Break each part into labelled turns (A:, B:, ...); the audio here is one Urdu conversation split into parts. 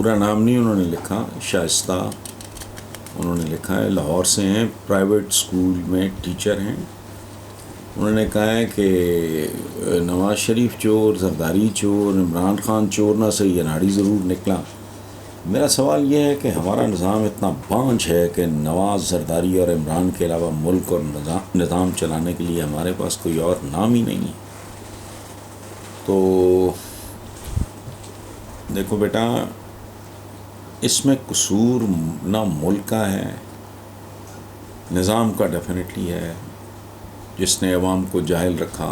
A: پورا نام نہیں انہوں نے لکھا، شائستہ انہوں نے لکھا ہے، لاہور سے ہیں، پرائیویٹ اسکول میں ٹیچر ہیں۔ انہوں نے کہا ہے کہ نواز شریف چور، زرداری چور، عمران خان چور نہ صحیح اناڑی ضرور نکلا۔ میرا سوال یہ ہے کہ ہمارا نظام اتنا بانجھ ہے کہ نواز، زرداری اور عمران کے علاوہ ملک اور نظام چلانے کے لیے ہمارے پاس کوئی اور نام ہی نہیں ہے۔ تو دیکھو بیٹا، اس میں قصور نہ ملک کا ہے، نظام کا ڈیفینیٹلی ہے، جس نے عوام کو جاہل رکھا،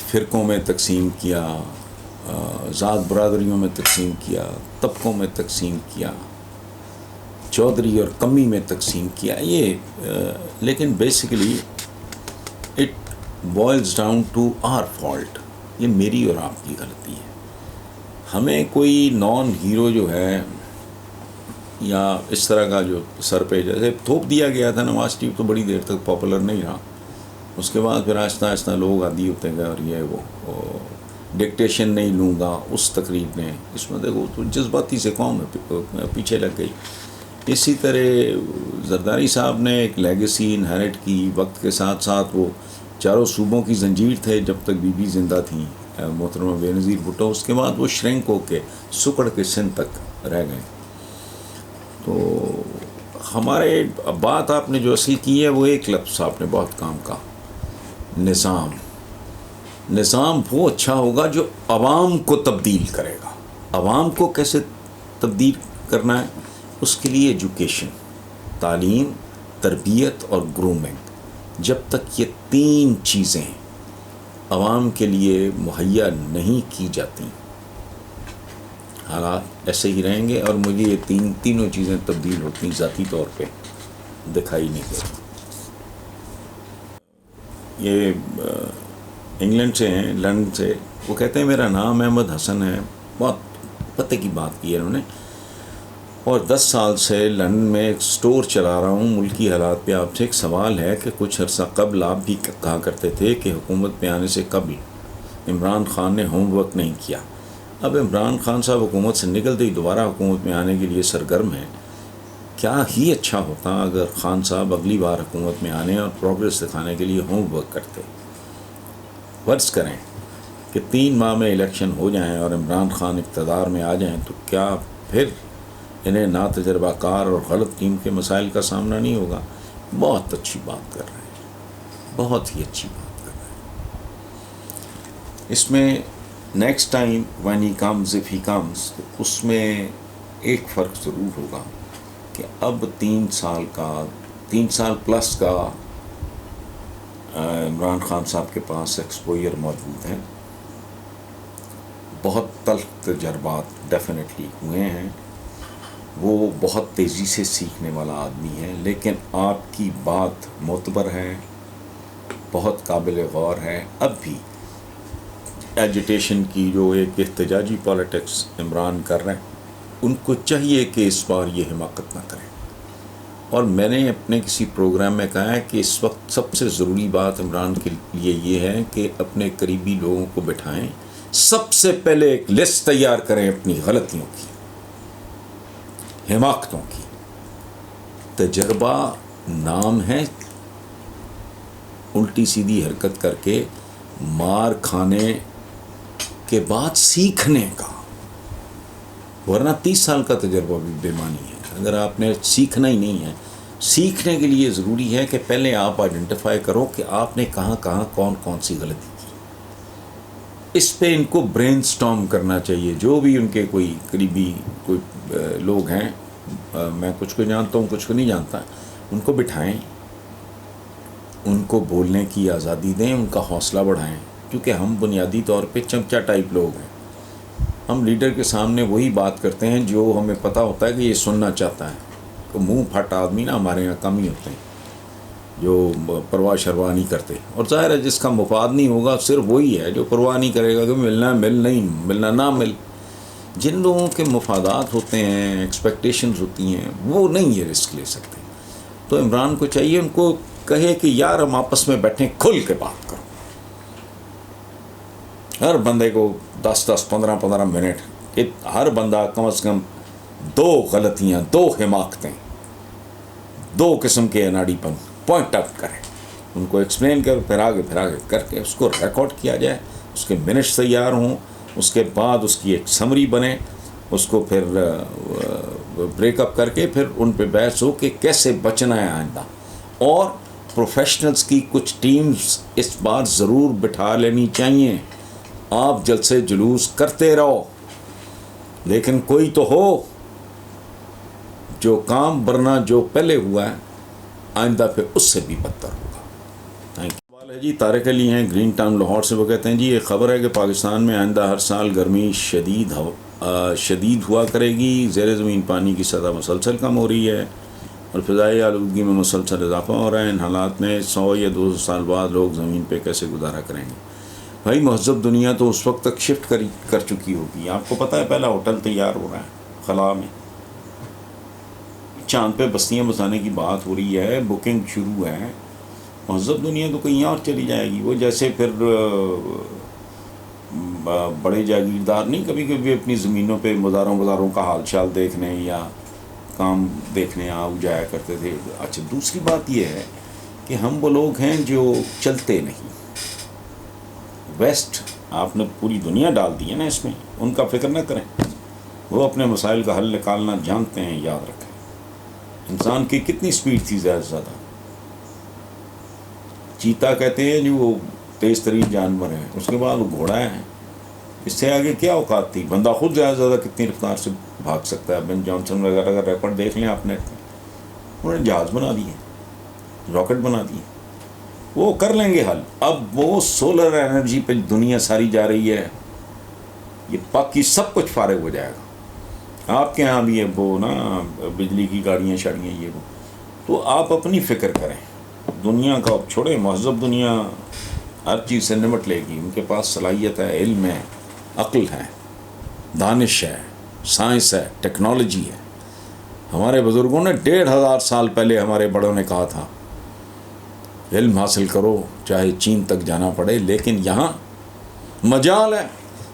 A: فرقوں میں تقسیم کیا، ذات برادریوں میں تقسیم کیا، طبقوں میں تقسیم کیا، چودھری اور کمی میں تقسیم کیا۔ لیکن basically it boils down to our fault, یہ میری اور آپ کی غلطی ہے۔ ہمیں کوئی نان ہیرو جو ہے یا اس طرح کا جو سر پہ جیسے تھوپ دیا گیا تھا، نواز شریف تو بڑی دیر تک پاپولر نہیں رہا، اس کے بعد پھر آہستہ آہستہ لوگ عادی ہوتے گئے، اور یہ وہ ڈکٹیشن نہیں لوں گا اس تقریب نے، اس میں دیکھو تو جذباتی سے قوم پیچھے لگ گئی۔ اسی طرح زرداری صاحب نے ایک لیگیسی انہیرٹ کی، وقت کے ساتھ ساتھ وہ چاروں صوبوں کی زنجیر تھے جب تک بی بی زندہ تھیں، محترمہ بے نظیر بھٹو، اس کے بعد وہ شرنک ہو کے سکڑ کے سندھ تک رہ گئے۔ تو ہمارے بات آپ نے جو اصل کی ہے وہ ایک لفظ آپ نے بہت کام کا، نظام۔ نظام وہ اچھا ہوگا جو عوام کو تبدیل کرے گا۔ عوام کو کیسے تبدیل کرنا ہے؟ اس کے لیے ایجوکیشن، تعلیم، تربیت اور گرومنگ۔ جب تک یہ تین چیزیں عوام کے لیے مہیا نہیں کی جاتی، حالات ایسے ہی رہیں گے، اور مجھے یہ تینوں چیزیں تبدیل ہوتی ذاتی طور پہ دکھائی نہیں دیتی۔ یہ انگلینڈ سے ہیں، لندن سے، وہ کہتے ہیں میرا نام احمد حسن ہے، بہت پتے کی بات کی ہے انہوں نے، اور 10 سال سے لندن میں ایک سٹور چلا رہا ہوں۔ ملکی حالات پہ آپ سے ایک سوال ہے کہ کچھ عرصہ قبل آپ بھی کہا کرتے تھے کہ حکومت میں آنے سے قبل عمران خان نے ہوم ورک نہیں کیا۔ اب عمران خان صاحب حکومت سے نکلتے ہی دوبارہ حکومت میں آنے کے لیے سرگرم ہیں۔ کیا ہی اچھا ہوتا اگر خان صاحب اگلی بار حکومت میں آنے اور پروگریس دکھانے کے لیے ہوم ورک کرتے۔ فرض کریں کہ 3 ماہ میں الیکشن ہو جائیں اور عمران خان اقتدار میں آ جائیں، تو کیا پھر انہیں ناتجربہ کار اور غلط ٹیم کے مسائل کا سامنا نہیں ہوگا؟ بہت اچھی بات کر رہے ہیں، بہت ہی اچھی بات کر رہے ہیں۔ اس میں next time when he comes if he comes، اس میں ایک فرق ضرور ہوگا کہ اب 3 سال پلس کا عمران خان صاحب کے پاس ایکسپوئر موجود ہے، بہت تلخ تجربات ڈیفینیٹلی ہوئے ہیں، وہ بہت تیزی سے سیکھنے والا آدمی ہے، لیکن آپ کی بات معتبر ہے، بہت قابل غور ہے۔ اب بھی ایجیٹیشن کی جو ایک احتجاجی پالیٹکس عمران کر رہے ہیں، ان کو چاہیے کہ اس بار یہ حماقت نہ کریں۔ اور میں نے اپنے کسی پروگرام میں کہا ہے کہ اس وقت سب سے ضروری بات عمران کے لیے یہ ہے کہ اپنے قریبی لوگوں کو بٹھائیں، سب سے پہلے ایک لسٹ تیار کریں اپنی غلطیوں کی، حماقتوں کی۔ تجربہ نام ہے الٹی سیدھی حرکت کر کے مار کھانے کے بعد سیکھنے کا، ورنہ 30 سال کا تجربہ بھی بے معنی ہے اگر آپ نے سیکھنا ہی نہیں ہے۔ سیکھنے کے لیے ضروری ہے کہ پہلے آپ آئیڈینٹیفائی کرو کہ آپ نے کہاں کون سی غلطی کی۔ اس پہ ان کو برین سٹارم کرنا چاہیے، جو بھی ان کے کوئی قریبی کوئی لوگ ہیں، میں کچھ کو جانتا ہوں کچھ کو نہیں جانتا، ان کو بٹھائیں، ان کو بولنے کی آزادی دیں، ان کا حوصلہ بڑھائیں، کیونکہ ہم بنیادی طور پہ چمچہ ٹائپ لوگ ہیں۔ ہم لیڈر کے سامنے وہی بات کرتے ہیں جو ہمیں پتہ ہوتا ہے کہ یہ سننا چاہتا ہے۔ تو منہ پھٹ آدمی نا ہمارے یہاں کم ہی ہوتے ہیں جو پرواہ شرواہ نہیں کرتے، اور ظاہر ہے جس کا مفاد نہیں ہوگا صرف وہی ہے جو پرواہ نہیں کرے گا کہ ملنا مل، نہیں ملنا نہ مل۔ جن لوگوں کے مفادات ہوتے ہیں، ایکسپیکٹیشنز ہوتی ہیں، وہ نہیں یہ رسک لے سکتے۔ تو عمران کو چاہیے ان کو کہے کہ یار ہم آپس میں بیٹھیں، کھل کے بات کرو۔ ہر بندے کو 10-10 15-15 منٹ ہر بندہ کم از کم 2 غلطیاں، 2 حماقتیں، 2 قسم کے اناڑی پن پوائنٹ آؤٹ کریں، ان کو ایکسپلین کر پھر آگے کر کے اس کو ریکارڈ کیا جائے، اس کے منٹس تیار ہوں، اس کے بعد اس کی ایک سمری بنے، اس کو پھر بریک اپ کر کے پھر ان پہ بحث ہو کہ کیسے بچنا ہے آئندہ. اور پروفیشنلز کی کچھ ٹیمز اس بار ضرور بٹھا لینی چاہیے. آپ جلسے جلوس کرتے رہو لیکن کوئی تو ہو جو کام برنا جو پہلے ہوا ہے آئندہ پھر اس سے بھی بدتر ہوگا. Thank you. سوال ہے جی طارق علی ہیں گرین ٹاؤن لاہور سے. وہ کہتے ہیں جی یہ خبر ہے کہ پاکستان میں آئندہ ہر سال گرمی شدید ہوا کرے گی، زیر زمین پانی کی سطح مسلسل کم ہو رہی ہے اور فضائی آلودگی میں مسلسل اضافہ ہو رہا ہے. ان حالات میں 100 یا 200 سال بعد لوگ زمین پہ کیسے گزارا کریں گے؟ بھائی مہذب دنیا تو اس وقت تک شفٹ کر چکی ہوگی. آپ کو پتہ ہے پہلا ہوٹل تیار ہو رہا ہے خلا میں، چاند پہ بستیاں بسانے کی بات ہو رہی ہے، بکنگ شروع ہے. مہذب دنیا تو کہیں اور چلی جائے گی. وہ جیسے پھر بڑے جاگیردار نہیں کبھی کبھی اپنی زمینوں پہ مزاروں کا حال چال دیکھنے یا کام دیکھنے جایا کرتے تھے. اچھا دوسری بات یہ ہے کہ ہم وہ لوگ ہیں جو چلتے نہیں. ویسٹ آپ نے پوری دنیا ڈال دی ہے نا اس میں، ان کا فکر نہ کریں، وہ اپنے مسائل کا حل نکالنا جانتے ہیں. یاد رکھیں انسان کی کتنی سپیڈ تھی زیادہ سے زیادہ. چیتا کہتے ہیں جو وہ تیز ترین جانور ہے، اس کے بعد وہ گھوڑا ہے. اس سے آگے کیا اوقات تھی؟ بندہ خود زیادہ سے زیادہ کتنی رفتار سے بھاگ سکتا ہے. بن جانسن وغیرہ کا ریکارڈ دیکھ لیں آپ نیٹ میں، انہوں نے جہاز بنا دیے، راکٹ بنا دیے، وہ کر لیں گے حل. اب وہ سولر انرجی پہ دنیا ساری جا رہی ہے، یہ باقی سب کچھ فارغ ہو جائے گا. آپ کے ہاں بھی ہے وہ نا بجلی کی گاڑیاں شاڑیاں یہ وہ، تو آپ اپنی فکر کریں. دنیا کا اب چھوڑیں، مہذب دنیا ہر چیز سے نمٹ لے گی. ان کے پاس صلاحیت ہے، علم ہے، عقل ہے، دانش ہے، سائنس ہے، ٹیکنالوجی ہے. ہمارے بزرگوں نے 1500 سال پہلے ہمارے بڑوں نے کہا تھا علم حاصل کرو چاہے چین تک جانا پڑے. لیکن یہاں مجال ہے،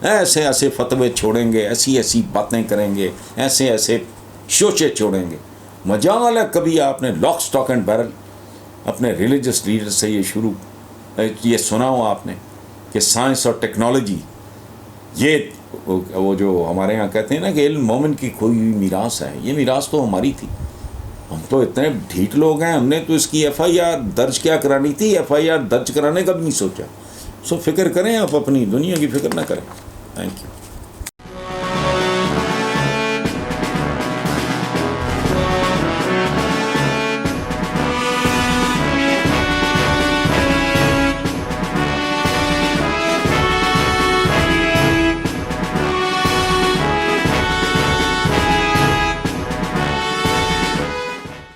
A: ایسے ایسے فتوے چھوڑیں گے، ایسی ایسی باتیں کریں گے، ایسے ایسے شوچے چھوڑیں گے. مجال ہے. کبھی آپ نے لاک سٹاک اینڈ بیرل اپنے ریلیجس لیڈر سے یہ سنا ہو آپ نے کہ سائنس اور ٹیکنالوجی یہ وہ جو ہمارے ہاں کہتے ہیں نا کہ علم مومن کی کھوئی ہوئی میراث ہے. یہ میراث تو ہماری تھی. ہم تو اتنے ڈھیٹ لوگ ہیں، ہم نے تو اس کی FIR درج کیا کرانی تھی، FIR درج کرانے کا بھی نہیں سوچا. سو فکر کریں آپ، اپنی دنیا کی فکر نہ کریں. Thank you.